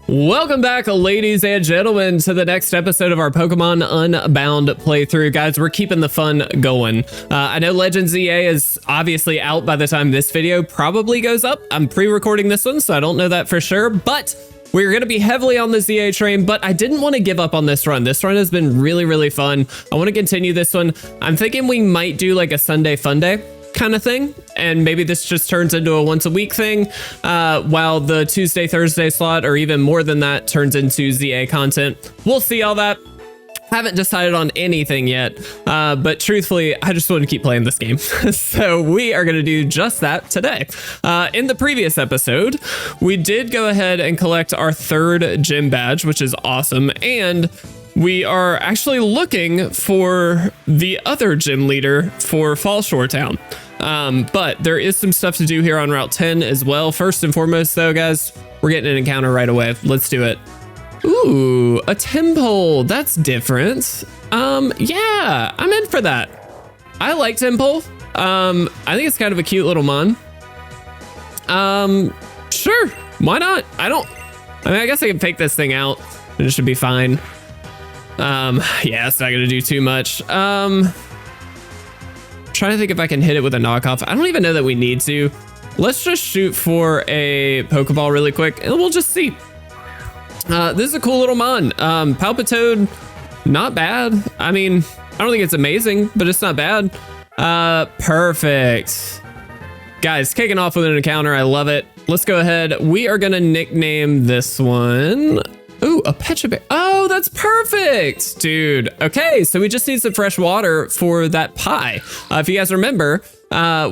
Welcome back, ladies and gentlemen, to the next episode of our Pokemon Unbound playthrough. Guys, we're keeping the fun going. I know Legends EA is obviously out by the time this video probably goes up. I'm pre-recording this one, so I don't know that for sure, but we're going to be heavily on the ZA train, but I didn't want to give up on this run. This run has been really, really fun. I want to continue this one. I'm thinking we might do like a Sunday fun day kind of thing, and maybe this just turns into a once a week thing, while the Tuesday, Thursday slot, or even more than that, turns into ZA content. We'll see all that. Haven't decided on anything yet, but truthfully, I just want to keep playing this game. So we are going to do just that today. In the previous episode, we did go ahead and collect our third gym badge, which is awesome, and we are actually looking for the other gym leader for Fall Shore Town. But there is some stuff to do here on Route 10 as well. First and foremost, though, guys, we're getting an encounter right away. Let's do it. Ooh, a Temple. That's different. Yeah, I'm in for that. I like Temple. I think it's kind of a cute little mon. Sure, why not? I guess I can fake this thing out and it should be fine. Yeah, it's not gonna do too much. Trying to think if I can hit it with a knockoff. I don't even know that we need to. Let's just shoot for a Pokeball really quick and we'll just see. This is a cool little mon. Palpitoad, not bad. I mean, I don't think it's amazing, but it's not bad. Perfect. Guys, kicking off with an encounter. I love it. Let's go ahead. We are gonna nickname this one. Ooh, a Pecha Berry. Oh, that's perfect, dude. Okay, so we just need some fresh water for that pie. If you guys remember,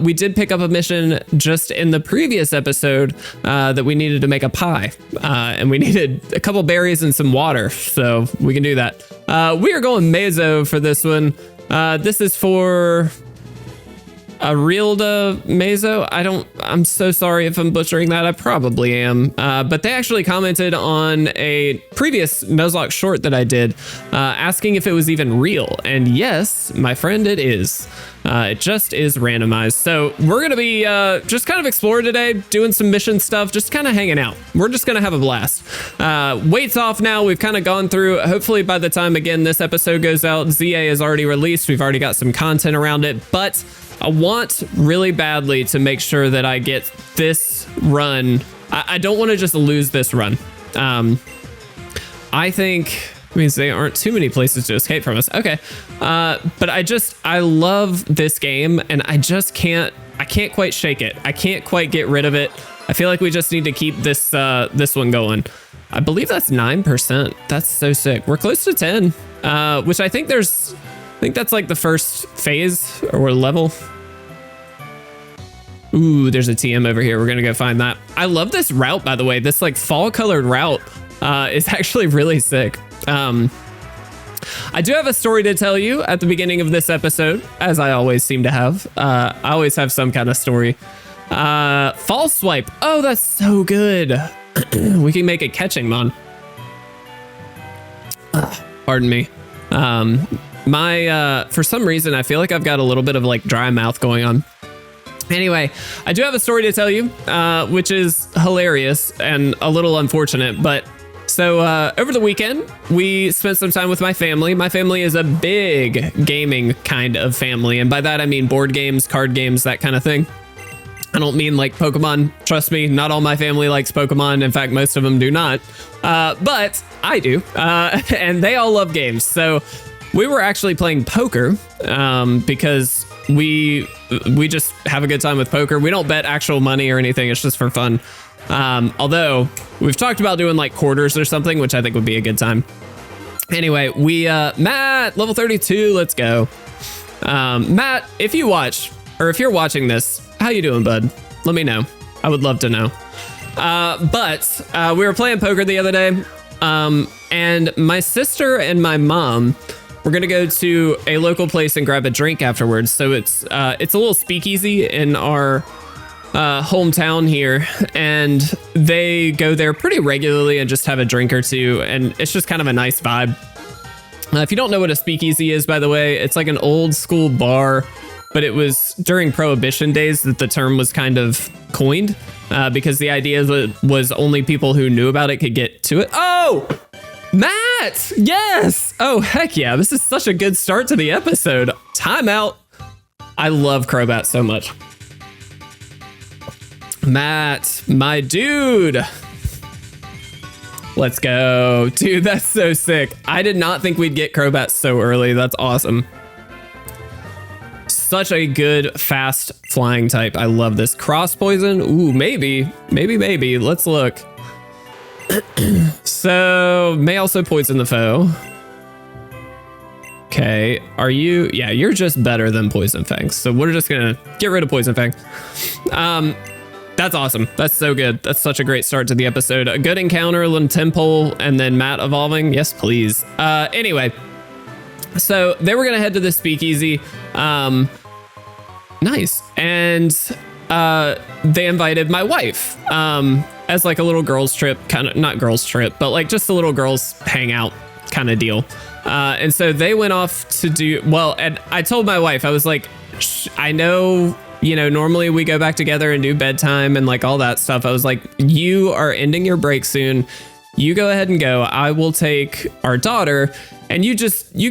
we did pick up a mission just in the previous episode that we needed to make a pie, and we needed a couple berries and some water, so we can do that. We are going Meso for this one. This is for Arilda Meso. I'm so sorry if I'm butchering that. I probably am. But they actually commented on a previous Nuzlocke short that I did, asking if it was even real. And yes, my friend, it is. It just is randomized. So we're going to be just kind of exploring today, doing some mission stuff, just kind of hanging out. We're just going to have a blast. Weight's off now. We've kind of gone through, hopefully by the time, again, this episode goes out, ZA is already released. We've already got some content around it, but I want really badly to make sure that I get this run. I don't want to just lose this run. I think it means there aren't too many places to escape from us. Okay. But I love this game and I can't quite shake it. I can't quite get rid of it. I feel like we just need to keep this one going. I believe that's 9%. That's so sick. We're close to 10, which I think that's like the first phase or level. Ooh, there's a TM over here. We're gonna go find that. I love this route, by the way. This like fall colored route is actually really sick. I do have a story to tell you at the beginning of this episode, as I always seem to have. I always have some kind of story. Fall Swipe. Oh, that's so good. We can make a catching mon. Pardon me. For some reason, I feel like I've got a little bit of like dry mouth going on. Anyway, I do have a story to tell you, which is hilarious and a little unfortunate, but so over the weekend, we spent some time with my family. My family is a big gaming kind of family, and by that I mean board games, card games, that kind of thing. I don't mean like Pokemon. Trust me, not all my family likes Pokemon. In fact, most of them do not, but I do, and they all love games. So we were actually playing poker because we just have a good time with poker. We don't bet actual money or anything. It's just for fun. Although we've talked about doing like quarters or something, which I think would be a good time. Anyway, Matt, level 32, let's go. Matt, if you watch, or if you're watching this, how you doing, bud? Let me know. I would love to know. But we were playing poker the other day, and my sister and my mom, we're gonna go to a local place and grab a drink afterwards. So it's a little speakeasy in our hometown here, and they go there pretty regularly and just have a drink or two, and it's just kind of a nice vibe. If you don't know what a speakeasy is, by the way, it's like an old school bar but it was during Prohibition days that the term was kind of coined, because the idea was only people who knew about it could get to it. Oh, Matt! Yes! Oh, heck yeah. This is such a good start to the episode. Timeout. I love Crobat so much. Matt, my dude. Let's go. Dude, that's so sick. I did not think we'd get Crobat so early. That's awesome. Such a good, fast flying type. I love this. Cross poison? Ooh, maybe. Maybe. Let's look. So, may also poison the foe. Okay, are you? Yeah, you're just better than Poison Fang. So we're just gonna get rid of Poison Fang. That's awesome. That's so good. That's such a great start to the episode. A good encounter, a little Temple, and then Matt evolving. Yes, please. Anyway, so they were gonna head to the speakeasy. Nice. And they invited my wife as like a little girls trip, kind of not girls trip, but like just a little girls hangout kind of deal. And so they went off to do well. And I told my wife, I was like, I know, you know, normally we go back together and do bedtime and like all that stuff. I was like, you are ending your break soon. You go ahead and go. I will take our daughter and you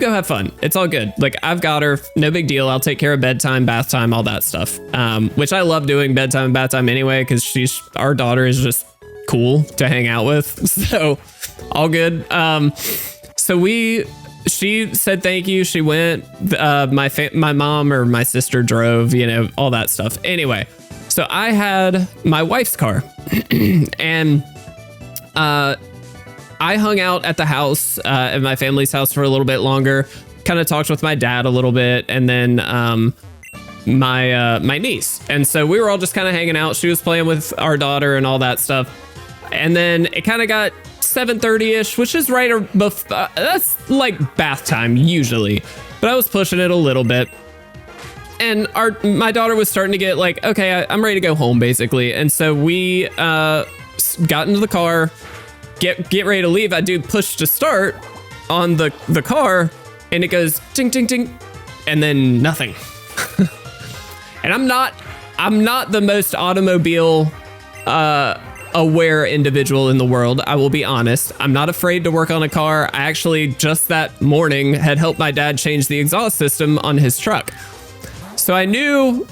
go have fun. It's all good. Like I've got her, no big deal. I'll take care of bedtime, bath time, all that stuff. Which I love doing bedtime and bath time anyway, because our daughter is just cool to hang out with. So all good. She said thank you. She went. My mom or my sister drove. You know, all that stuff. Anyway, so I had my wife's car, and I hung out at the house, at my family's house for a little bit longer. Kind of talked with my dad a little bit, and then my niece. And so we were all just kind of hanging out. She was playing with our daughter and all that stuff. And then it kind of got 7:30ish, which is right before, that's like bath time usually, but I was pushing it a little bit. And my daughter was starting to get like, okay, I'm ready to go home basically. And so we got into the car, get ready to leave. I do push to start on the car, and it goes ting ting ting, and then nothing. And I'm not the most automobile aware individual in the world. I will be honest. I'm not afraid to work on a car. I actually just that morning had helped my dad change the exhaust system on his truck. So I knew,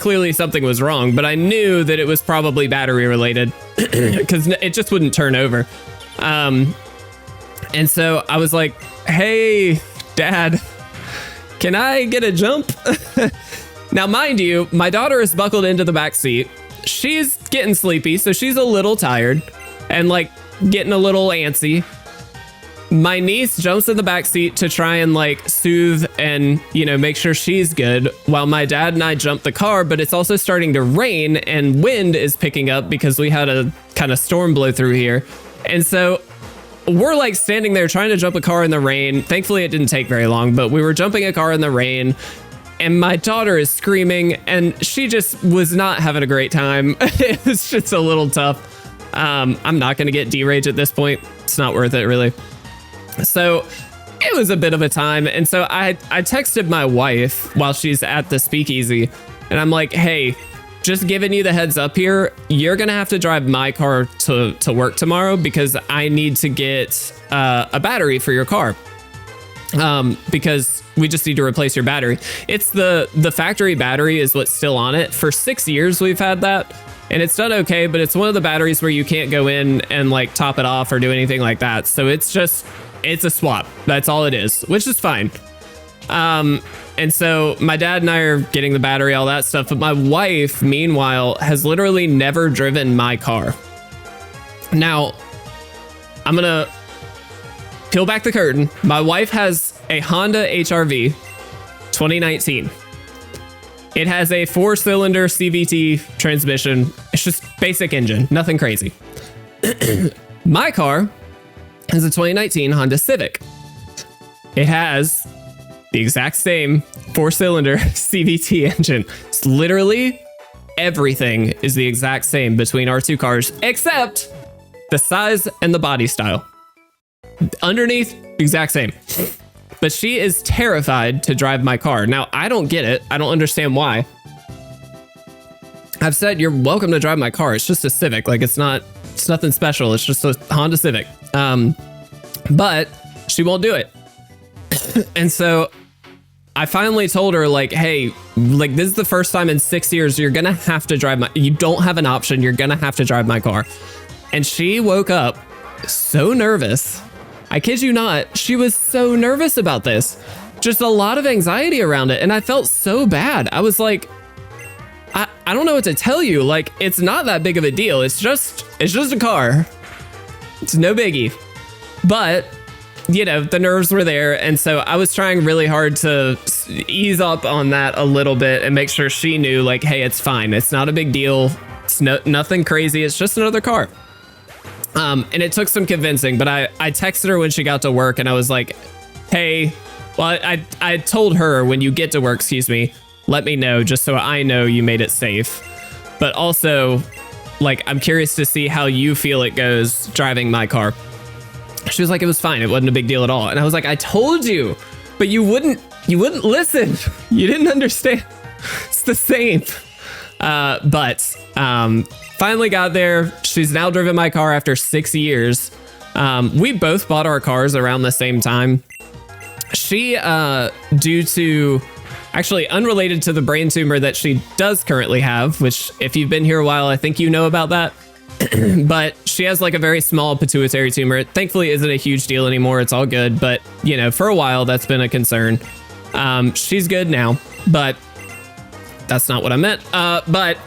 clearly something was wrong, but I knew that it was probably battery related because it just wouldn't turn over. And so I was like, hey, Dad, can I get a jump? Now, mind you, my daughter is buckled into the back seat. She's getting sleepy, so she's a little tired and like getting a little antsy. My niece jumps in the back seat to try and like soothe and, you know, make sure she's good, while my dad and I jump the car, but it's also starting to rain and wind is picking up because we had a kind of storm blow through here. And so we're like standing there trying to jump a car in the rain. Thankfully, it didn't take very long, but we were jumping a car in the rain. And my daughter is screaming, and she just was not having a great time. It was just a little tough. I'm not going to get D-Rage at this point. It's not worth it, really. So it was a bit of a time. And so I texted my wife while she's at the speakeasy, and I'm like, hey, just giving you the heads up here, you're going to have to drive my car to work tomorrow because I need to get a battery for your car. Because we just need to replace your battery. It's the factory battery is what's still on it. For 6 years we've had that, and it's done okay, but it's one of the batteries where you can't go in and like top it off or do anything like that. So it's a swap. That's all it is, which is fine. And so my dad and I are getting the battery, all that stuff. But my wife, meanwhile, has literally never driven my car. Now, I'm going to peel back the curtain. My wife has a Honda HR-V 2019. It has a 4-cylinder CVT transmission. It's just basic engine, nothing crazy. My car is a 2019 Honda Civic. It has the exact same 4-cylinder CVT engine. It's literally everything is the exact same between our two cars, except the size and the body style. Underneath, exact same. but she is terrified to drive my car. Now, I don't get it. I don't understand why. I've said, you're welcome to drive my car. It's just a Civic. Like, it's nothing special. It's just a Honda Civic. But she won't do it. And so I finally told her, like, hey, like, this is the first time in 6 years you're going to have to drive you don't have an option. You're going to have to drive my car. And she woke up so nervous. I kid you not. She was so nervous about this. Just a lot of anxiety around it. And I felt so bad. I was like, I don't know what to tell you. Like, it's not that big of a deal. It's just a car. It's no biggie. But, you know, the nerves were there. And so I was trying really hard to ease up on that a little bit and make sure she knew, like, hey, it's fine. It's not a big deal. It's nothing crazy. It's just another car. And it took some convincing, but I texted her when she got to work and I was like, hey, well, I told her when you get to work, excuse me, let me know just so I know you made it safe. But also, like, I'm curious to see how you feel it goes driving my car. She was like, it was fine. It wasn't a big deal at all. And I was like, I told you, but you wouldn't listen. You didn't understand. It's the same. But finally got there. She's now driven my car after 6 years. We both bought our cars around the same time. She, due to, actually unrelated to the brain tumor that she does currently have, which if you've been here a while, I think you know about that. But she has like a very small pituitary tumor. It thankfully isn't a huge deal anymore. It's all good. But, you know, for a while, that's been a concern. She's good now, but that's not what I meant. But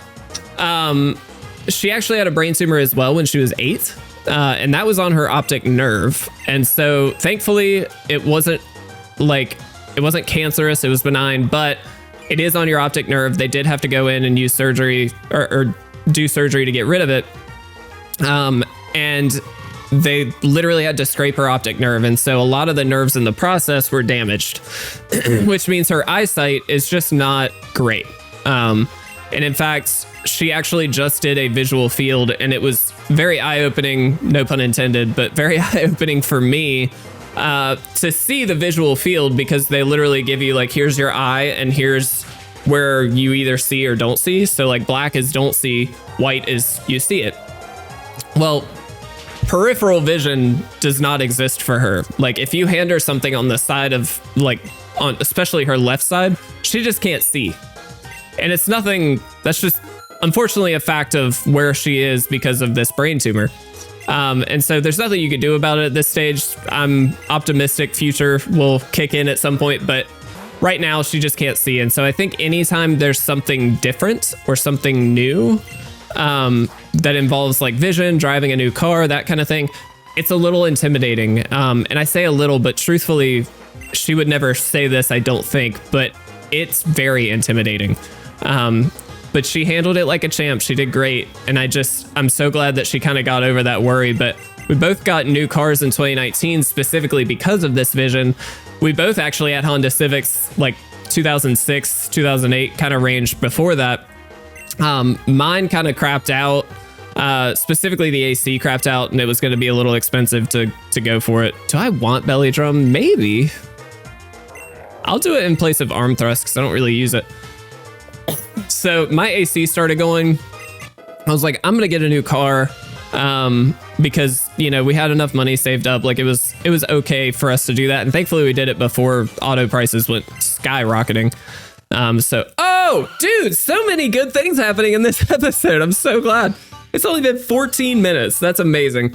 she actually had a brain tumor as well when she was 8. And that was on her optic nerve. And so thankfully it wasn't cancerous. It was benign, but it is on your optic nerve. They did have to go in and use surgery or do surgery to get rid of it. And they literally had to scrape her optic nerve. And so a lot of the nerves in the process were damaged, which means her eyesight is just not great. And in fact, she actually just did a visual field and it was very eye-opening, no pun intended, but very eye-opening for me to see the visual field, because they literally give you like, here's your eye and here's where you either see or don't see. So like black is don't see, white is you see it. Well, peripheral vision does not exist for her. Like if you hand her something on the side of like, on especially her left side, she just can't see. And it's nothing, that's just unfortunately a fact of where she is because of this brain tumor. And so there's nothing you can do about it at this stage. I'm optimistic future will kick in at some point, but right now she just can't see. And so I think anytime there's something different or something new that involves like vision, driving a new car, that kind of thing, it's a little intimidating. And I say a little, but truthfully, she would never say this, I don't think, but it's very intimidating. But she handled it like a champ. She did great. And I'm so glad that she kind of got over that worry. But we both got new cars in 2019 specifically because of this vision. We both actually had Honda Civics like 2006, 2008 kind of range before that. Mine kind of crapped out. Specifically the AC crapped out and it was going to be a little expensive to go for it. Do I want belly drum? Maybe. I'll do it in place of arm thrust because I don't really use it. So my AC started going. I was like, I'm going to get a new car because, you know, we had enough money saved up. Like it was okay for us to do that. And thankfully we did it before auto prices went skyrocketing. Oh, dude, so many good things happening in this episode. I'm so glad. It's only been 14 minutes. That's amazing.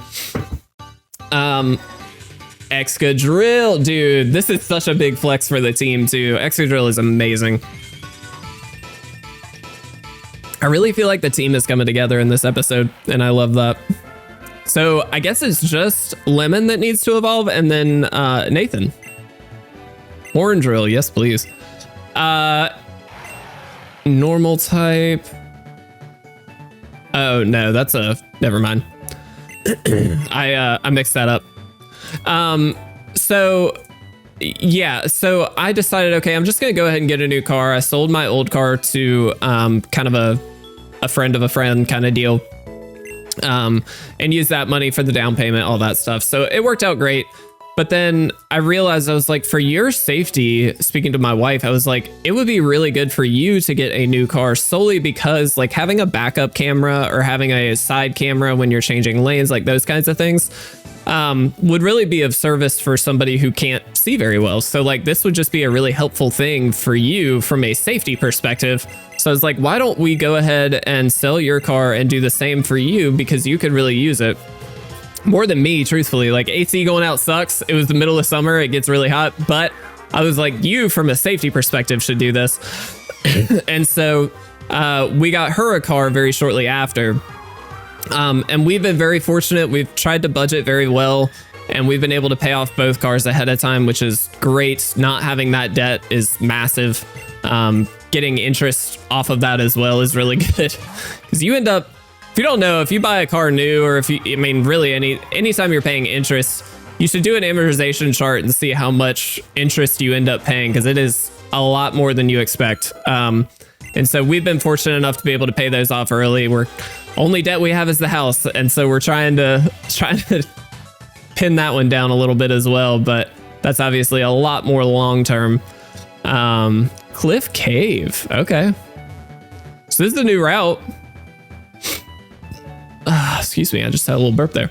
Excadrill, dude, this is such a big flex for the team too. Excadrill is amazing. I really feel like the team is coming together in this episode, and I love that. So I guess it's just Lemon that needs to evolve, and then Nathan. Horndrill, yes please. Normal type. Oh no, that's never mind. I mixed that up. So I decided, okay, I'm just gonna go ahead and get a new car. I sold my old car to kind of a friend of a friend kind of deal, and use that money for the down payment, all that stuff. So it worked out great. But then I realized, I was like, for your safety, speaking to my wife, I was like, it would be really good for you to get a new car, solely because like having a backup camera or having a side camera when you're changing lanes, like those kinds of things, would really be of service for somebody who can't see very well. So like this would just be a really helpful thing for you from a safety perspective. So I was like, why don't we go ahead and sell your car and do the same for you, because you could really use it. More than me, truthfully. Like AC going out sucks. It was the middle of summer. It gets really hot. But I was like, you from a safety perspective should do this. And so we got her a car very shortly after. And we've been very fortunate. We've tried to budget very well. And we've been able to pay off both cars ahead of time, which is great. Not having that debt is massive. Getting interest off of that as well is really good. Because you end up, if you don't know, if you buy a car new, or if you, I mean, really anytime you're paying interest, you should do an amortization chart and see how much interest you end up paying, because it is a lot more than you expect. And so we've been fortunate enough to be able to pay those off early. We're only debt we have is the house, and so we're trying to pin that one down a little bit as well. But that's obviously a lot more long term. Cliff Cave, okay. So this is the new route. Excuse me, I just had a little burp there.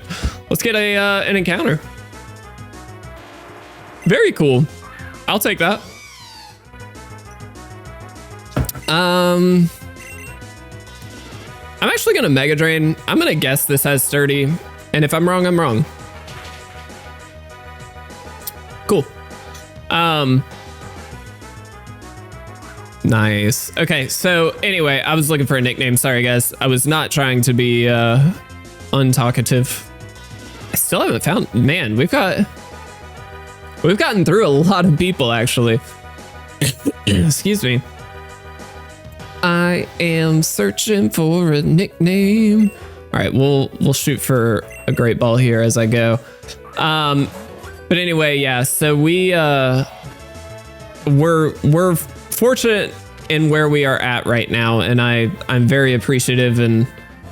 Let's get an encounter. Very cool. I'll take that. I'm actually gonna Mega Drain. I'm gonna guess this has sturdy, and if I'm wrong, I'm wrong. Cool. Nice. Okay, so anyway, I was looking for a nickname. Sorry, guys. I was not trying to be untalkative. I still haven't found... Man, we've gotten through a lot of people, actually. Excuse me. I am searching for a nickname. All right, we'll shoot for a great ball here as I go. But anyway, yeah. So we're fortunate in where we are at right now, and I'm very appreciative, and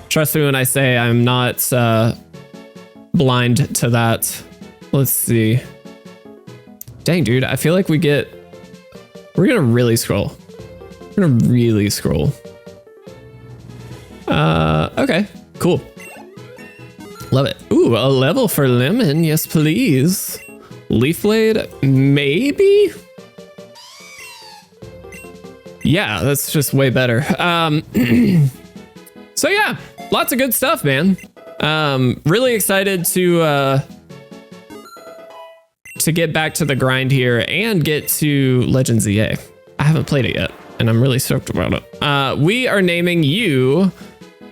trust me when I say I'm not blind to that. Let's see. Dang, dude, I feel like we're gonna really scroll. We're gonna really scroll. Okay, cool. Love it. Ooh, a level for Lemon, yes please. Leaf Blade, maybe? Yeah, that's just way better. So yeah, lots of good stuff, man. Really excited to get back to the grind here and get to Legends EA. I haven't played it yet, and I'm really stoked about it. We are naming you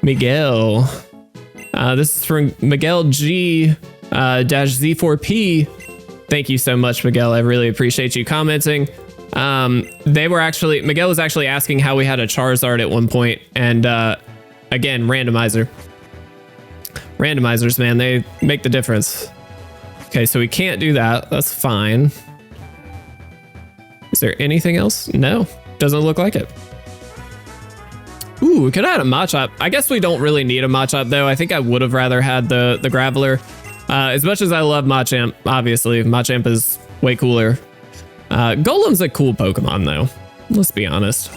Miguel. This is from Miguel G -Z4P. Thank you so much, Miguel. I really appreciate you commenting. Miguel was actually asking how we had a Charizard at one point, and again, randomizers, man, they make the difference. Okay, so we can't do that. That's fine. Is there anything else? No, doesn't look like it. Ooh, we could have had a Machop. I guess we don't really need a Machop though. I think I would have rather had the Graveler. As much as I love Machamp, obviously Machamp is way cooler. Golem's a cool Pokemon though. Let's be honest.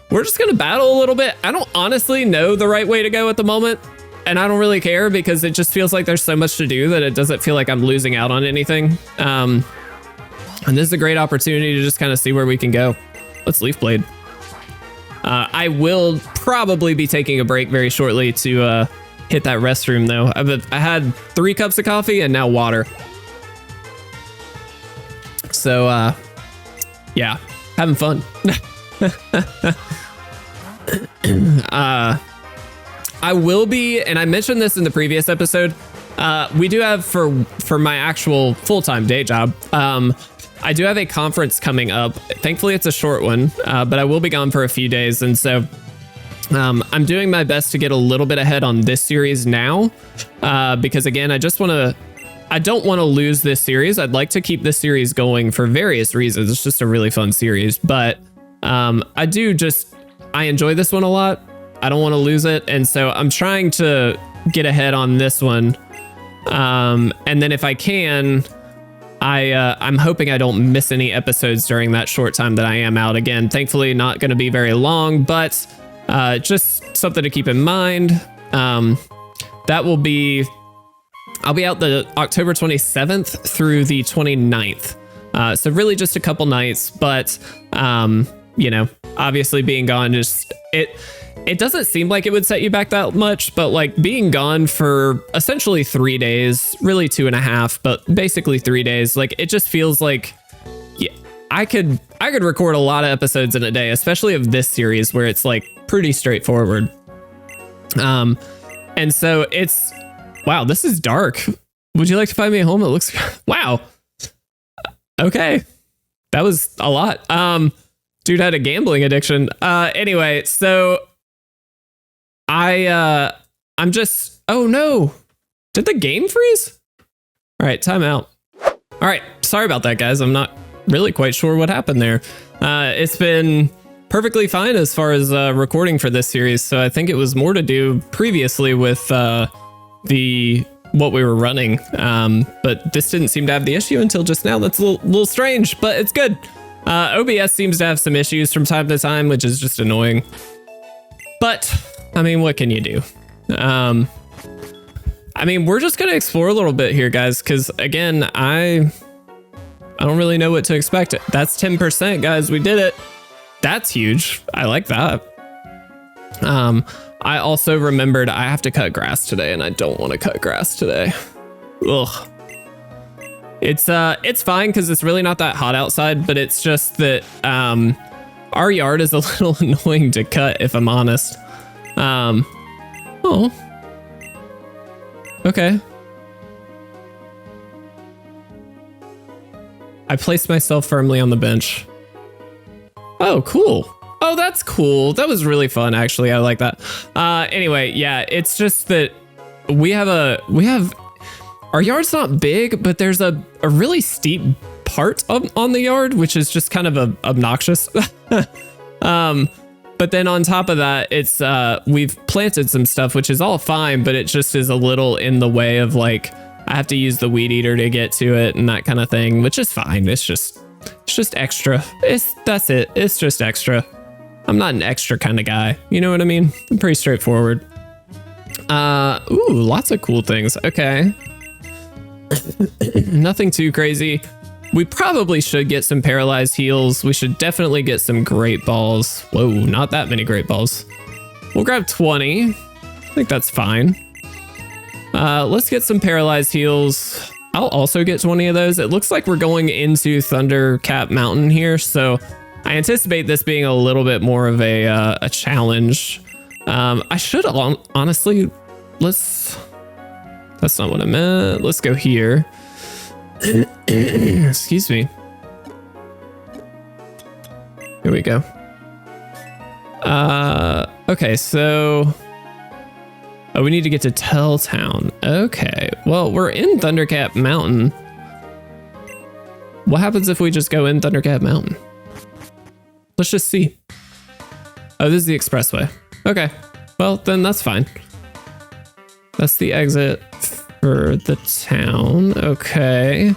We're just gonna battle a little bit. I don't honestly know the right way to go at the moment, and I don't really care because it just feels like there's so much to do that it doesn't feel like I'm losing out on anything. And this is a great opportunity to just kind of see where we can go. Let's Leaf Blade. I will probably be taking a break very shortly to hit that restroom though. I had 3 cups of coffee and now water. So yeah, having fun. I will be, and I mentioned this in the previous episode, we do have for my actual full-time day job, I do have a conference coming up. Thankfully it's a short one, but I will be gone for a few days, and so I'm doing my best to get a little bit ahead on this series now, because again, I don't want to lose this series. I'd like to keep this series going for various reasons. It's just a really fun series, but I enjoy this one a lot. I don't want to lose it, and so I'm trying to get ahead on this one. And then if I can, I'm hoping I don't miss any episodes during that short time that I am out. Again, thankfully not going to be very long, but just something to keep in mind. That will be, I'll be out the October 27th through the 29th. So really just a couple nights, but you know, obviously being gone, just it doesn't seem like it would set you back that much, but like being gone for essentially 3 days, really 2.5, but basically 3 days, like it just feels like, yeah, I could record a lot of episodes in a day, especially of this series where it's like pretty straightforward. And so it's, wow, this is dark. Would you like to find me a home? It looks, wow. Okay. That was a lot. Dude had a gambling addiction. Anyway, so I'm just, oh no, did the game freeze? All right, time out. All right, sorry about that, guys. I'm not really quite sure what happened there. It's been perfectly fine as far as recording for this series, so I think it was more to do previously with what we were running, but this didn't seem to have the issue until just now. That's a little strange, but it's good. OBS seems to have some issues from time to time, which is just annoying. But, I mean, what can you do? I mean, we're just going to explore a little bit here, guys, because, again, I don't really know what to expect. That's 10%, guys. We did it. That's huge. I like that. I also remembered I have to cut grass today, and I don't want to cut grass today. Ugh. It's fine because it's really not that hot outside, but it's just that our yard is a little annoying to cut, if I'm honest. Oh. Okay. I placed myself firmly on the bench. Oh, cool. Oh, that's cool. That was really fun, actually. I like that. Anyway, yeah, it's just that we have our yard's not big, but there's a really steep part on the yard, which is just kind of obnoxious. But then on top of that, it's we've planted some stuff, which is all fine, but it just is a little in the way of like, I have to use the weed eater to get to it and that kind of thing, which is fine. It's just extra. That's it. It's just extra. I'm not an extra kind of guy. You know what I mean? I'm pretty straightforward. Ooh, lots of cool things. Okay. Nothing too crazy. We probably should get some paralyzed heals. We should definitely get some great balls. Whoa, not that many great balls. We'll grab 20. I think that's fine. Let's get some paralyzed heals. I'll also get 20 of those. It looks like we're going into Thundercap Mountain here, so I anticipate this being a little bit more of a challenge. I should honestly, that's not what I meant. Let's go here. Excuse me. Here we go. Okay, so we need to get to Tell Town. Okay, well, we're in Thundercap Mountain. What happens if we just go in Thundercap Mountain? Let's just see. Oh, this is the expressway. Okay, well, then that's fine. That's the exit for the town. Okay.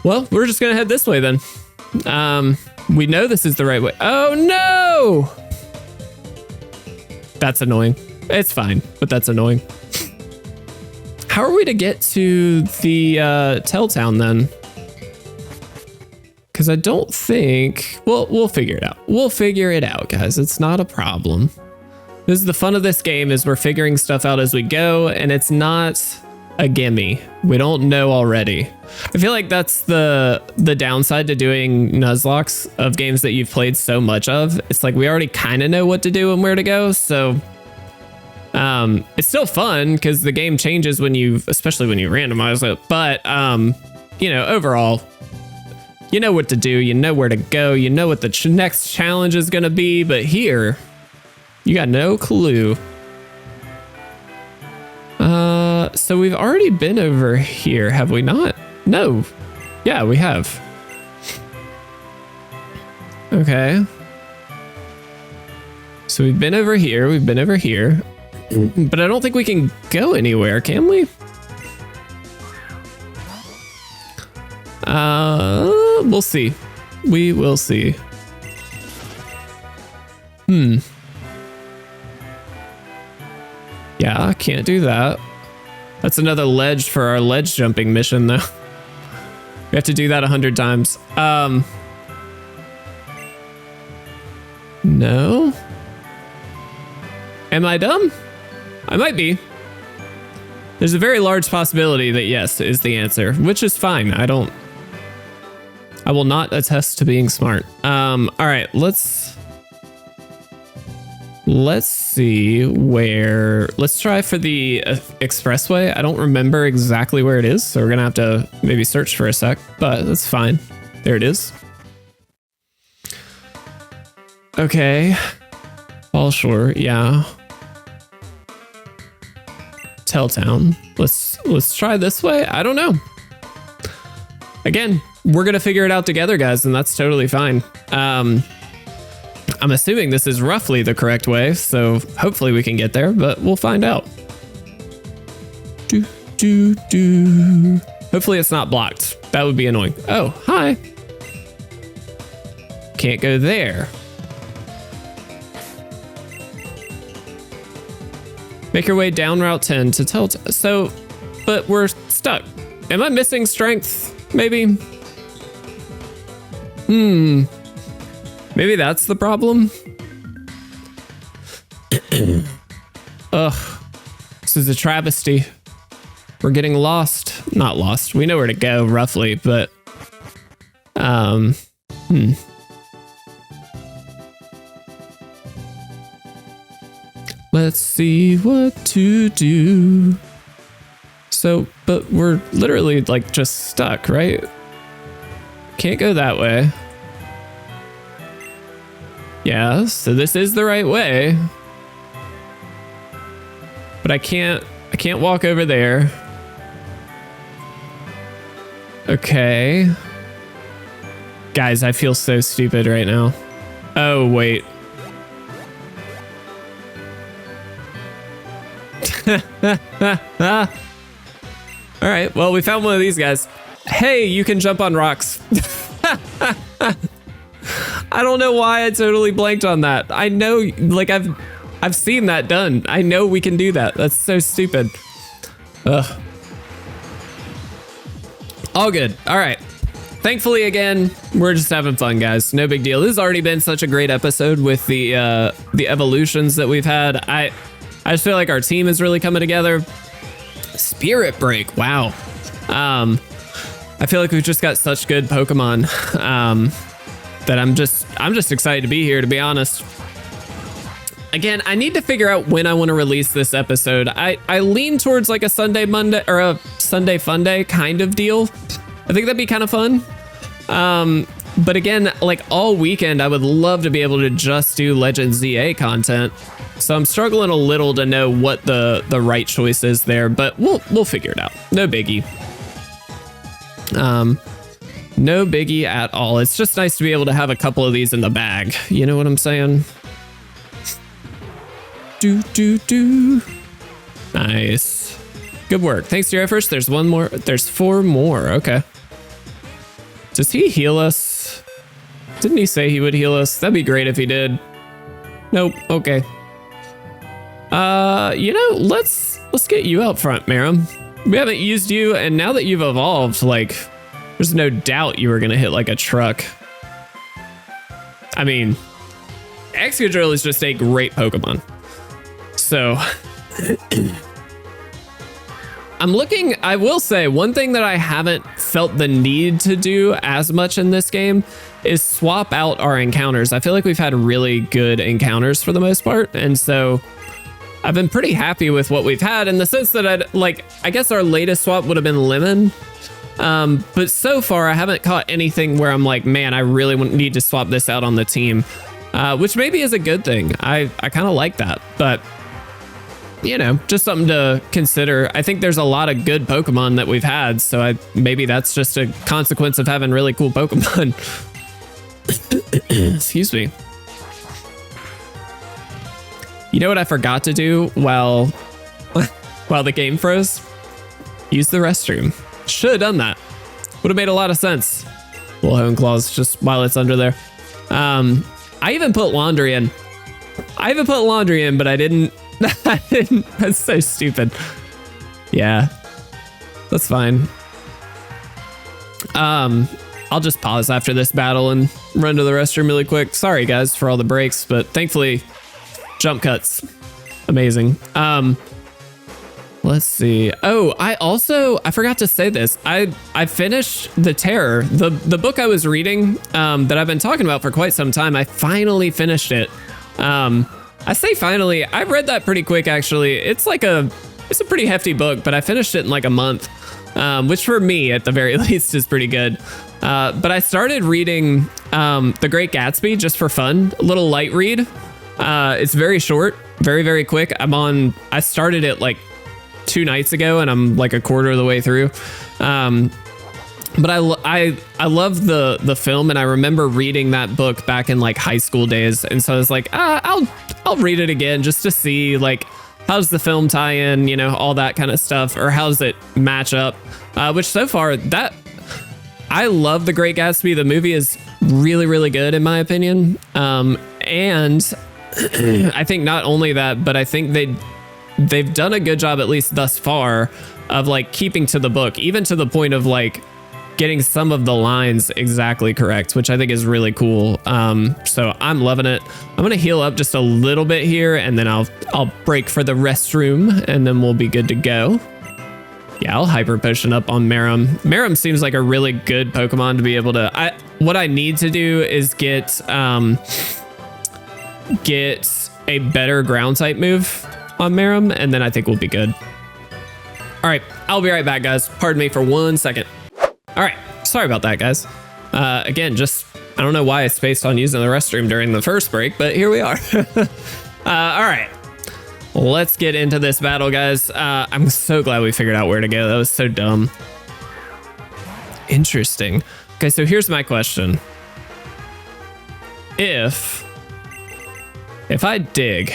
Well, we're just gonna head this way then. We know this is the right way. Oh no! That's annoying. It's fine, but that's annoying. How are we to get to the Tell Town then? Because I don't think, well, we'll figure it out. We'll figure it out, guys. It's not a problem. This is the fun of this game, is we're figuring stuff out as we go, and it's not a gimme. We don't know already. I feel like that's the downside to doing Nuzlocks of games that you've played so much of. It's like we already kind of know what to do and where to go, so it's still fun because the game changes especially when you randomize it. But you know, overall, you know what to do, you know where to go, you know what the next challenge is gonna be. But here, you got no clue. So we've already been over here, have we not? No. Yeah, we have. Okay. So we've been over here, but I don't think we can go anywhere, can we? We'll see. We will see. Yeah, I can't do that. That's another ledge for our ledge jumping mission, though. We have to do that 100 times. No? Am I dumb? I might be. There's a very large possibility that yes is the answer, which is fine. I will not attest to being smart. All right, let's see where, let's try for the expressway. I don't remember exactly where it is, so we're gonna have to maybe search for a sec, but that's fine. There it is. Okay. Fall Shore, yeah. Telltown. Let's try this way. I don't know. Again, we're gonna figure it out together, guys, and that's totally fine. I'm assuming this is roughly the correct way, so hopefully we can get there, but we'll find out. Hopefully it's not blocked. That would be annoying. Oh, hi. Can't go there. Make your way down Route 10 to Telltown. So, but we're stuck. Am I missing strength? Maybe. Maybe that's the problem. Ugh. This is a travesty. We're getting lost. Not lost. We know where to go, roughly, but... Let's see what to do. So, but we're literally, like, just stuck, right? Can't go that way. Yeah, so this is the right way. But I can't walk over there. Okay. Guys, I feel so stupid right now. Oh, wait. All right, well, we found one of these guys. Hey, you can jump on rocks. I don't know why I totally blanked on that. I know, like, I've seen that done. I know we can do that. That's so stupid. Ugh. All good. All right. Thankfully, again, we're just having fun, guys. No big deal. This has already been such a great episode with the evolutions that we've had. I just feel like our team is really coming together. Spirit Break. Wow. I feel like we've just got such good Pokemon that I'm just excited to be here, to be honest. Again, I need to figure out when I want to release this episode. I lean towards like a Sunday Monday or a Sunday Fun Day kind of deal. I think that'd be kind of fun. But again, like all weekend, I would love to be able to just do Legend ZA content. So I'm struggling a little to know what the right choice is there, but we'll figure it out. No biggie. No biggie at all. It's just nice to be able to have a couple of these in the bag. You know what I'm saying? Nice. Good work. Thanks to your efforts. There's one more. There's 4 more. Okay. Does he heal us? Didn't he say he would heal us? That'd be great if he did. Nope. Okay. You know, let's get you out front, Marum. We haven't used you, and now that you've evolved, like, there's no doubt you were gonna hit like a truck. I mean, Excadrill is just a great Pokemon. So, I'm looking, I will say, one thing that I haven't felt the need to do as much in this game is swap out our encounters. I feel like we've had really good encounters for the most part, and so I've been pretty happy with what we've had in the sense that I guess our latest swap would have been Lemon. But so far I haven't caught anything where I'm like, man, I really need to swap this out on the team, which maybe is a good thing. I kind of like that, but you know, just something to consider. I think there's a lot of good Pokemon that we've had, so maybe that's just a consequence of having really cool Pokemon. Excuse me. You know what I forgot to do while the game froze? Use the restroom. Should have done that. Would have made a lot of sense. Little hone claws just while it's under there. I even put laundry in. But I didn't. That's so stupid. Yeah, that's fine. I'll just pause after this battle and run to the restroom really quick. Sorry guys for all the breaks, but thankfully jump cuts. Amazing. Let's see. Oh, I forgot to say this. I finished The Terror, the book I was reading, that I've been talking about for quite some time. I finally finished it. I say finally, I read that pretty quick actually. It's a pretty hefty book, but I finished it in like a month, which for me at the very least is pretty good. But I started reading The Great Gatsby just for fun, a little light read. It's very short, very, very quick. I started it like 2 nights ago and I'm like a quarter of the way through. But I love the film, and I remember reading that book back in like high school days. And so I was like, I'll read it again just to see like, how's the film tie in, you know, all that kind of stuff, or how's it match up? Which so far I love The Great Gatsby. The movie is really, really good in my opinion. And I think not only that, but I think they've done a good job, at least thus far, of like keeping to the book, even to the point of like getting some of the lines exactly correct, which I think is really cool. So I'm loving it. I'm gonna heal up just a little bit here, and then I'll break for the restroom, and then we'll be good to go. Yeah, I'll hyper potion up on Merum. Merum seems like a really good Pokemon to be able to. What I need to do is get a better ground type move on Merum, and then I think we'll be good. All right, I'll be right back, guys. Pardon me for 1 second. All right, sorry about that, guys. Again, I don't know why I spaced on using the restroom during the first break, but here we are. All right, let's get into this battle, guys. I'm so glad we figured out where to go. That was so dumb. Interesting. Okay, so here's my question. If I dig,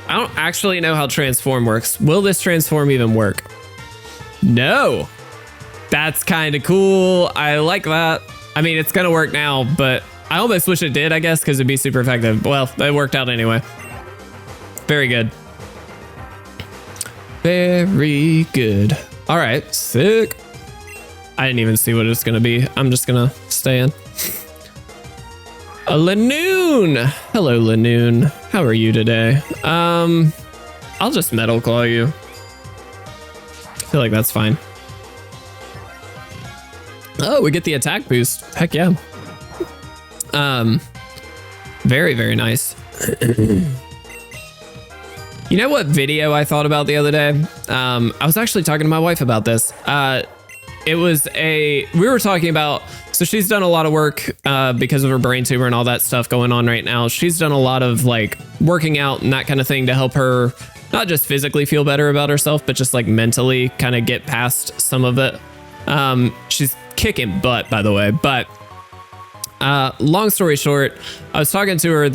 I don't actually know how transform works. Will this transform even work? No. That's kind of cool. I like that. I mean, it's gonna work now, but I almost wish it did, I guess, because it'd be super effective. Well, it worked out anyway. Very good. Very good. All right, sick. I didn't even see what it's gonna be. I'm just gonna stay in. A Lanoon. Hello, Lanoon. How are you today? I'll just Metal Claw you. I feel like that's fine. Oh, we get the attack boost. Heck yeah. Very, very nice. You know what video I thought about the other day? I was actually talking to my wife about this. We were talking about, so she's done a lot of work because of her brain tumor and all that stuff going on right now. She's done a lot of like working out and that kind of thing to help her not just physically feel better about herself, but just like mentally kind of get past some of it. She's kicking butt, by the way, but long story short, I was talking to her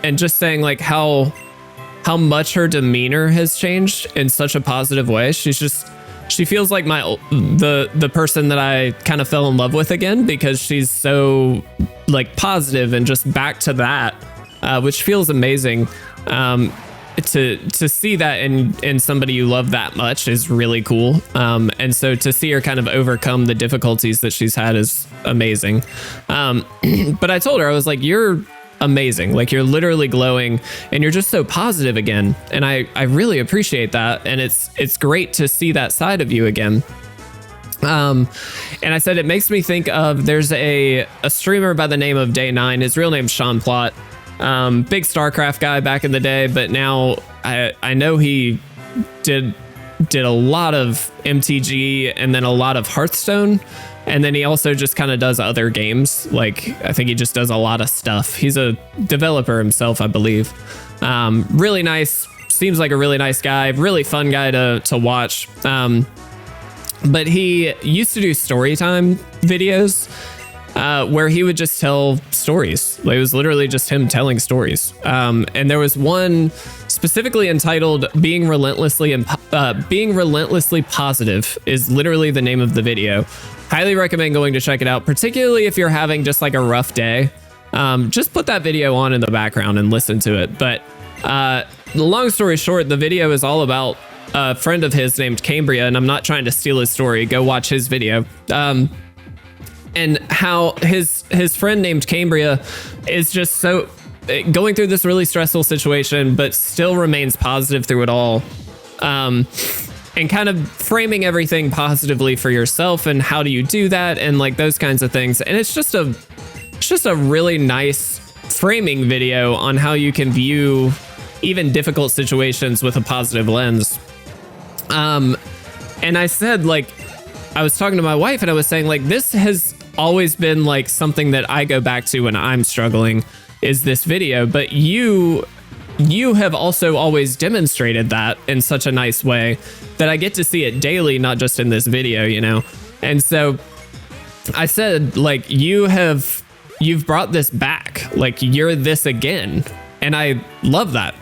and just saying like how much her demeanor has changed in such a positive way. She feels like the person that I kind of fell in love with again, because she's so like positive and just back to that, which feels amazing. To see that in somebody you love that much is really cool. And so to see her kind of overcome the difficulties that she's had is amazing. But I told her, I was like, you're amazing. Like, you're literally glowing and you're just so positive again. And I really appreciate that. And it's great to see that side of you again. And I said, it makes me think of, there's a streamer by the name of Day9. His real name's Sean Plott. Big StarCraft guy back in the day, but now I know he did a lot of MTG and then a lot of Hearthstone. And then he also just kind of does other games. Like, I think he just does a lot of stuff. He's a developer himself, I believe. Really nice. Seems like a really nice guy. Really fun guy to watch. But he used to do story time videos where he would just tell stories. Like, it was literally just him telling stories. And there was one specifically entitled "Being Relentlessly Positive" is literally the name of the video. Highly recommend going to check it out, particularly if you're having just like a rough day. Just put that video on in the background and listen to it. But long story short, the video is all about a friend of his named Cambria, and I'm not trying to steal his story. Go watch his video. And how his friend named Cambria is just so going through this really stressful situation, but still remains positive through it all. And kind of framing everything positively for yourself, and how do you do that, and like those kinds of things. And it's just a really nice framing video on how you can view even difficult situations with a positive lens. And I said, like, I was talking to my wife and I was saying, like, this has always been like something that I go back to when I'm struggling, is this video. But you have also always demonstrated that in such a nice way that I get to see it daily, not just in this video, you know? And so I said, like, you've brought this back, like you're this again. And I love that.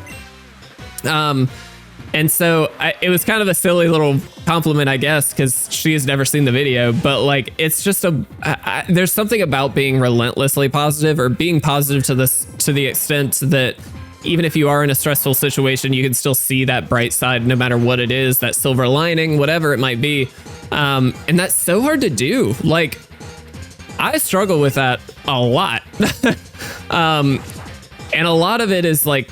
And so it was kind of a silly little compliment, I guess, because she has never seen the video, but like, it's just there's something about being relentlessly positive, or being positive to the extent that even if you are in a stressful situation, you can still see that bright side, no matter what it is, that silver lining, whatever it might be. And that's so hard to do. Like, I struggle with that a lot. And a lot of it is like,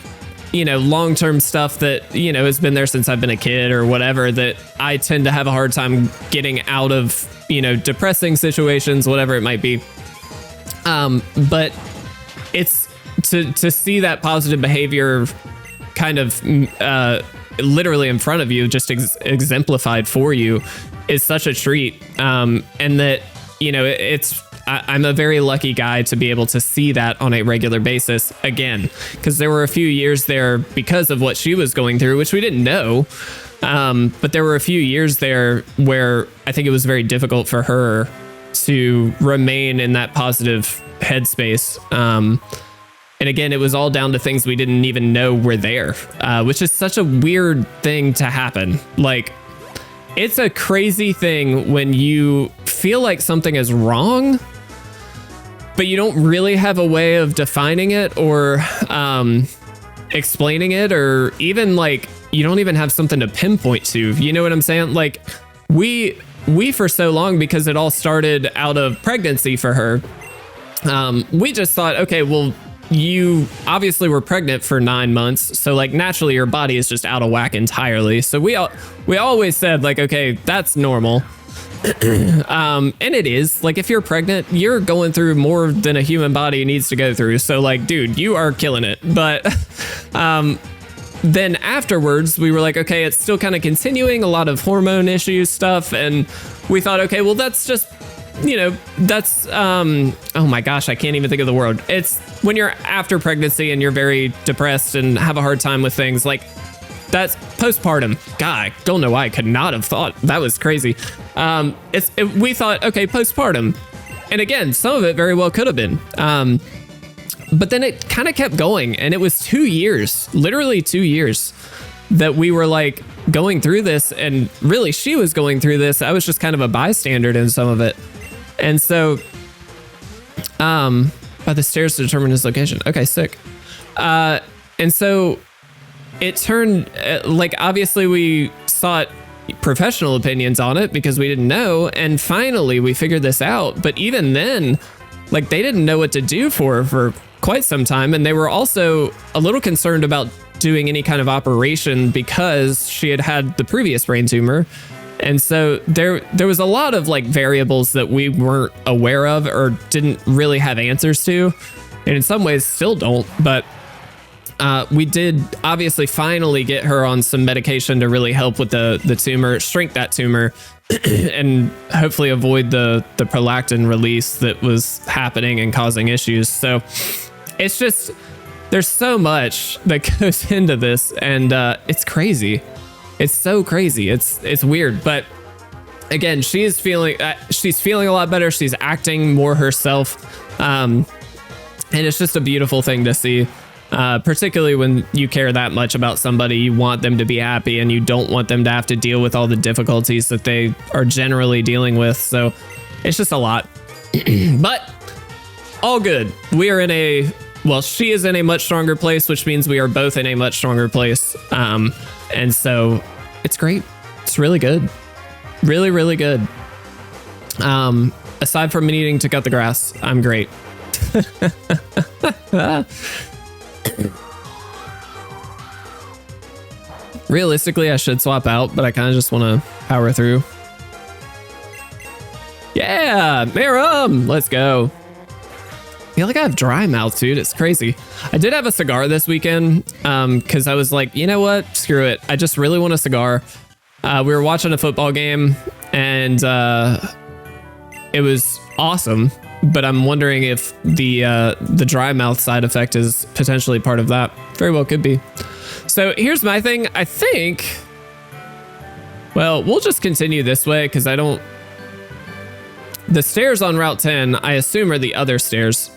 you know, long-term stuff that, you know, has been there since I've been a kid or whatever, that I tend to have a hard time getting out of, you know, depressing situations, whatever it might be. But it's to see that positive behavior kind of literally in front of you, just exemplified for you, is such a treat. And that, you know, I'm a very lucky guy to be able to see that on a regular basis again, because there were a few years there because of what she was going through, which we didn't know. But there were a few years there where I think it was very difficult for her to remain in that positive headspace. And again, it was all down to things we didn't even know were there, which is such a weird thing to happen. Like, it's a crazy thing when you feel like something is wrong, but you don't really have a way of defining it or explaining it, or even like you don't even have something to pinpoint to. You know what I'm saying? Like, we for so long, because it all started out of pregnancy for her, we just thought, okay, well, you obviously were pregnant for 9 months, so like naturally your body is just out of whack entirely. So we always said, like, okay, that's normal. And it is, like, if you're pregnant, you're going through more than a human body needs to go through. So like, dude, you are killing it. But then afterwards we were like, okay, it's still kind of continuing, a lot of hormone issues stuff, and we thought, okay, well, that's just, you know, that's oh my gosh, I can't even think of the word. It's when you're after pregnancy and you're very depressed and have a hard time with things, like, that's postpartum. God, I don't know why I could not have thought. That was crazy. We thought, okay, postpartum. And again, some of it very well could have been. But then it kind of kept going, and it was 2 years, literally 2 years, that we were like going through this, and really she was going through this. I was just kind of a bystander in some of it. And so, by the stairs to determine his location. Okay, sick. And so it turned, like, obviously we sought professional opinions on it because we didn't know. And finally we figured this out. But even then, like, they didn't know what to do for quite some time. And they were also a little concerned about doing any kind of operation because she had had the previous brain tumor. And so there was a lot of like variables that we weren't aware of or didn't really have answers to. And in some ways still don't, but we did obviously finally get her on some medication to really help with the tumor, shrink that tumor, and hopefully avoid the prolactin release that was happening and causing issues. So it's just, there's so much that goes into this, and it's crazy. It's so crazy. It's weird, but again, she's feeling a lot better. She's acting more herself, and it's just a beautiful thing to see. Particularly when you care that much about somebody, you want them to be happy and you don't want them to have to deal with all the difficulties that they are generally dealing with. So it's just a lot, but all good. We are she is in a much stronger place, which means we are both in a much stronger place. And so it's great. It's really good. Really, really good. Aside from needing to cut the grass, I'm great. Realistically, I should swap out, but I kind of just want to power through. Yeah, Marum, let's go. I feel like I have dry mouth, dude. It's crazy. I did have a cigar this weekend because I was like, you know what? Screw it. I just really want a cigar. We were watching a football game and it was awesome. But I'm wondering if the dry mouth side effect is potentially part of that. Very well could be. So here's my thing. I think, well, we'll just continue this way because the stairs on Route 10, I assume, are the other stairs.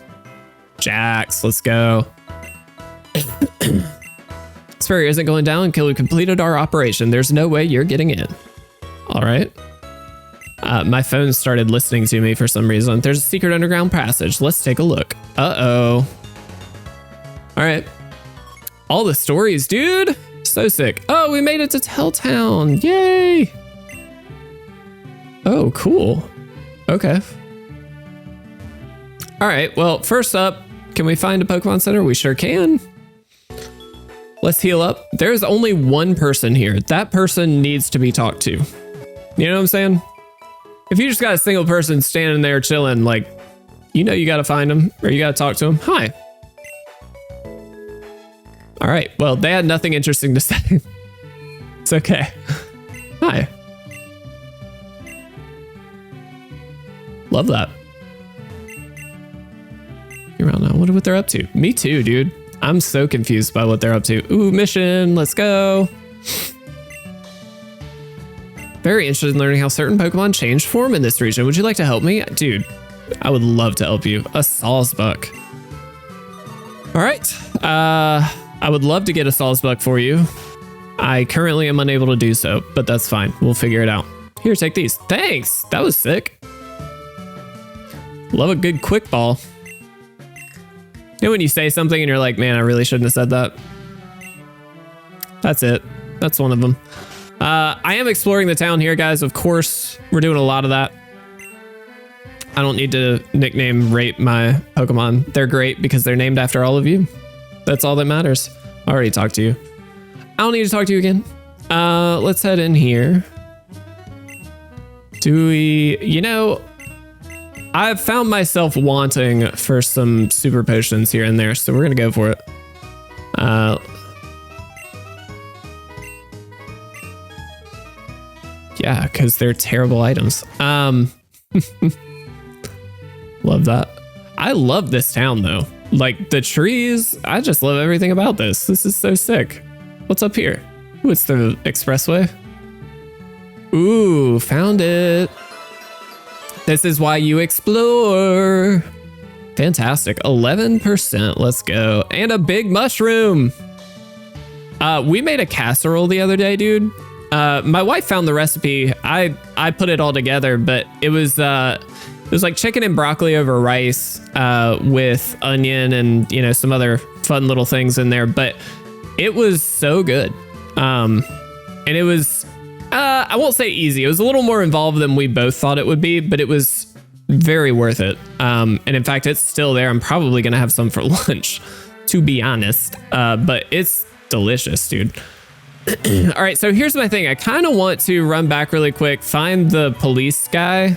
Jax, let's go. This ferry isn't going down until we completed our operation. There's no way you're getting in. All right. My phone started listening to me for some reason. There's a secret underground passage. Let's take a look. Uh-oh. All right. All the stories, dude. So sick. Oh, we made it to Telltown. Yay. Oh, cool. Okay. All right. Well, first up, can we find a Pokemon Center? We sure can. Let's heal up. There's only one person here. That person needs to be talked to. You know what I'm saying? If you just got a single person standing there chilling, like, you know you got to find them or you got to talk to them. Hi. All right. Well, they had nothing interesting to say. It's okay. Hi. Love that. You're around now. I wonder what they're up to. Me too, dude. I'm so confused by what they're up to. Ooh, mission. Let's go. Very interested in learning how certain Pokemon change form in this region. Would you like to help me? Dude, I would love to help you. A Sawsbuck. All right. I would love to get a Sawsbuck for you. I currently am unable to do so, but that's fine. We'll figure it out. Here, take these. Thanks. That was sick. Love a good quick ball. You know when you say something and you're like, man, I really shouldn't have said that. That's it. That's one of them. I am exploring the town here, guys. Of course, we're doing a lot of that. I don't need to nickname rate my Pokemon. They're great because they're named after all of you. That's all that matters. I already talked to you. I don't need to talk to you again. Let's head in here. Do we, you know, I've found myself wanting for some super potions here and there, so we're gonna go for it. Yeah, because they're terrible items. Love that. I love this town though. Like the trees, I just love everything about this. This is so sick. What's up here? Ooh, it's the expressway. Ooh, found it. This is why you explore. Fantastic. 11%. Let's go. And a big mushroom. We made a casserole the other day, dude. My wife found the recipe. I put it all together, but it was like chicken and broccoli over rice with onion and, you know, some other fun little things in there. But it was so good. And it was, I won't say easy. It was a little more involved than we both thought it would be, but it was very worth it. And in fact, it's still there. I'm probably going to have some for lunch, to be honest. But it's delicious, dude. All right, so here's my thing. I kind of want to run back really quick, find the police guy,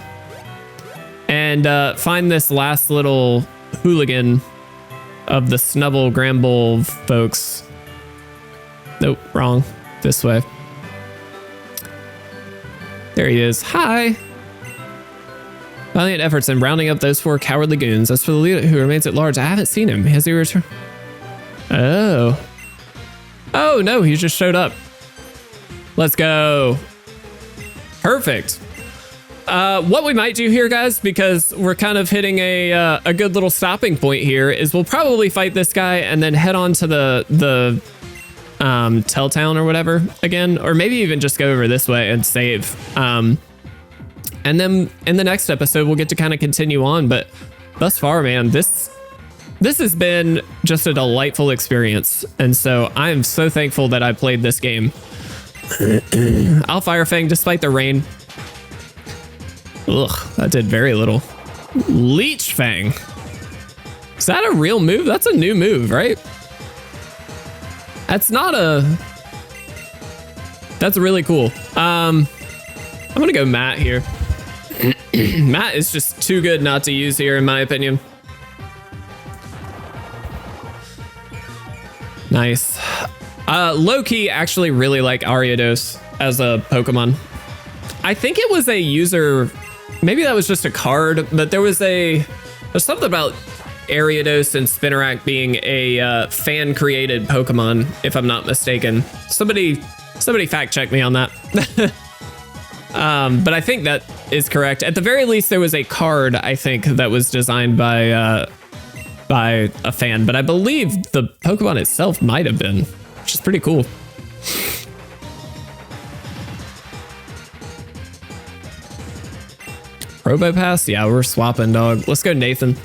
and find this last little hooligan of the Snubble Gramble folks. Nope, wrong. This way. There he is. Hi. Valiant efforts in rounding up those 4 cowardly goons. As for the leader who remains at large, I haven't seen him. Has he returned? Oh. Oh, no, he just showed up. Let's go. Perfect. What we might do here, guys, because we're kind of hitting a good little stopping point here, is we'll probably fight this guy and then head on to the Telltown or whatever again, or maybe even just go over this way and save. And then in the next episode, we'll get to kind of continue on. But thus far, man, this has been just a delightful experience. And so I am so thankful that I played this game. I'll Fire Fang despite the rain. Ugh, that did very little. Leech Fang. Is that a real move? That's a new move, right? That's not a... That's really cool. I'm gonna go Matt here. Matt is just too good not to use here, in my opinion. Nice. Low-key actually really like Ariados as a Pokemon. I think it was a user, maybe that was just a card, but there's something about Ariados and Spinarak being a fan-created Pokemon, if I'm not mistaken. Somebody fact check me on that. But I think that is correct. At the very least, there was a card, I think, that was designed by a fan, but I believe the Pokemon itself might have been, which is pretty cool. Probopass? Yeah, we're swapping, dog. Let's go Nathan.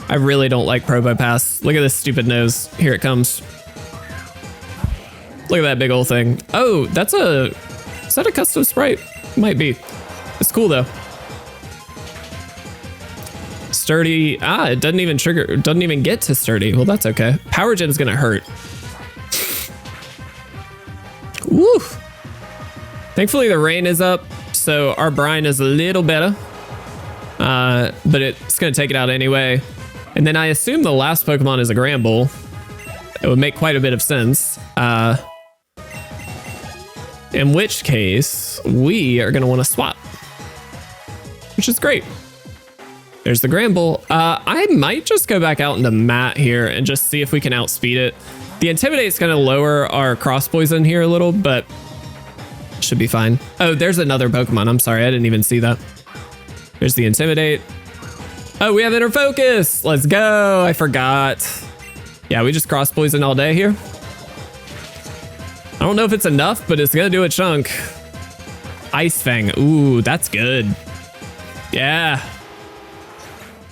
I really don't like Probopass. Look at this stupid nose. Here it comes. Look at that big old thing. Oh, is that a custom sprite? Might be. It's cool though. Sturdy. It doesn't even trigger. It doesn't even get to sturdy. Well, that's okay. Power Gen's gonna hurt. Woo. Thankfully, the rain is up, so our brine is a little better. But it's gonna take it out anyway. And then I assume the last Pokemon is a Granbull. It would make quite a bit of sense. In which case, we are gonna want to swap, which is great. There's the Granbull. I might just go back out into Matt here and just see if we can outspeed it. The Intimidate's gonna lower our cross poison here a little, but should be fine. Oh, there's another Pokemon. I'm sorry, I didn't even see that. There's the Intimidate. Oh, we have Inner Focus. Let's go. I forgot. Yeah, we just cross poison all day here. I don't know if it's enough, but it's gonna do a chunk. Ice Fang. Ooh, that's good. Yeah.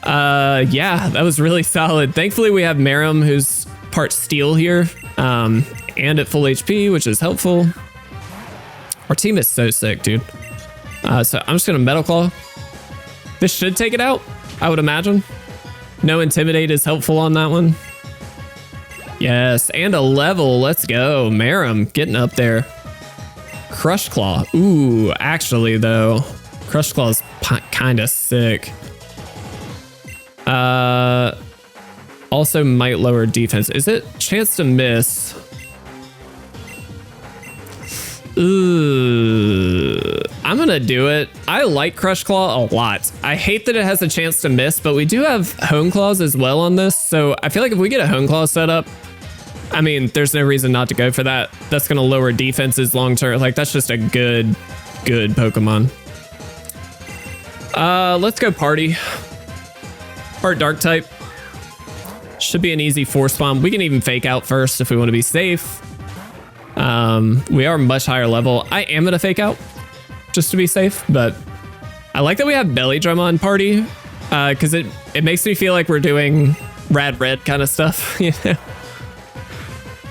Yeah, that was really solid. Thankfully, we have Marum, who's part steel here, and at full HP, which is helpful. Our team is so sick, dude. So I'm just gonna Metal Claw. This should take it out, I would imagine. No Intimidate is helpful on that one. Yes, and a level. Let's go. Marum getting up there. Crush Claw. Ooh, actually, though, Crush Claw is kind of sick. Also might lower defense. Is it chance to miss? Ooh, I'm gonna do it. I like Crush Claw a lot. I hate that it has a chance to miss, but we do have Hone Claws as well on this. So I feel like if we get a Hone Claw set up, I mean, there's no reason not to go for that. That's gonna lower defenses long term. Like, that's just a good Pokemon. Let's go Party. Part Dark type. Should be an easy Force Bomb. We can even Fake Out first if we want to be safe. We are much higher level. I am gonna Fake Out just to be safe, but I like that we have Belly Drum on Party, because it makes me feel like we're doing Rad Red kind of stuff, you know?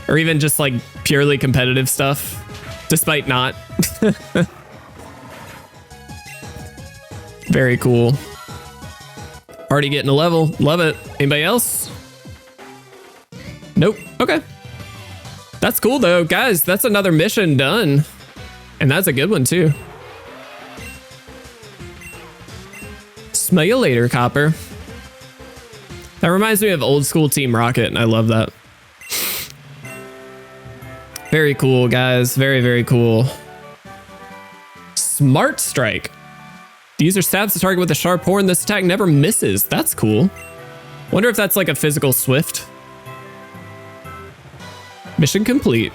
Or even just like purely competitive stuff, despite not. Very cool. Party getting a level. Love it. Anybody else? Nope. Okay. That's cool though. Guys, that's another mission done. And that's a good one too. Smell you later, Copper. That reminds me of old school Team Rocket, and I love that. Very cool, guys. Very, very cool. Smart Strike. The user stabs the target with a sharp horn. This attack never misses. That's cool. Wonder if that's like a physical swift. Mission complete.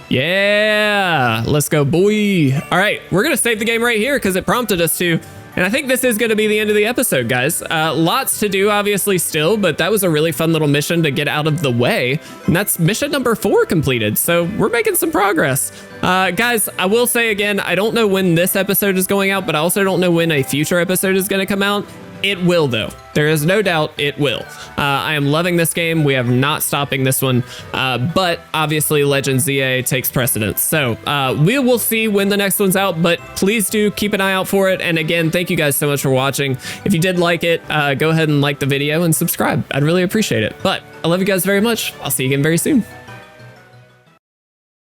Yeah, let's go, boy. All right, we're going to save the game right here because it prompted us to. And I think this is going to be the end of the episode, guys. Lots to do, obviously, still, but that was a really fun little mission to get out of the way. And that's mission number 4 completed, so we're making some progress. Guys, I will say again, I don't know when this episode is going out, but I also don't know when a future episode is going to come out. It will, though. There is no doubt it will. I am loving this game. We have not stopping this one, but obviously Legends ZA takes precedence. So we will see when the next one's out, but please do keep an eye out for it. And again, thank you guys so much for watching. If you did like it, go ahead and like the video and subscribe. I'd really appreciate it. But I love you guys very much. I'll see you again very soon.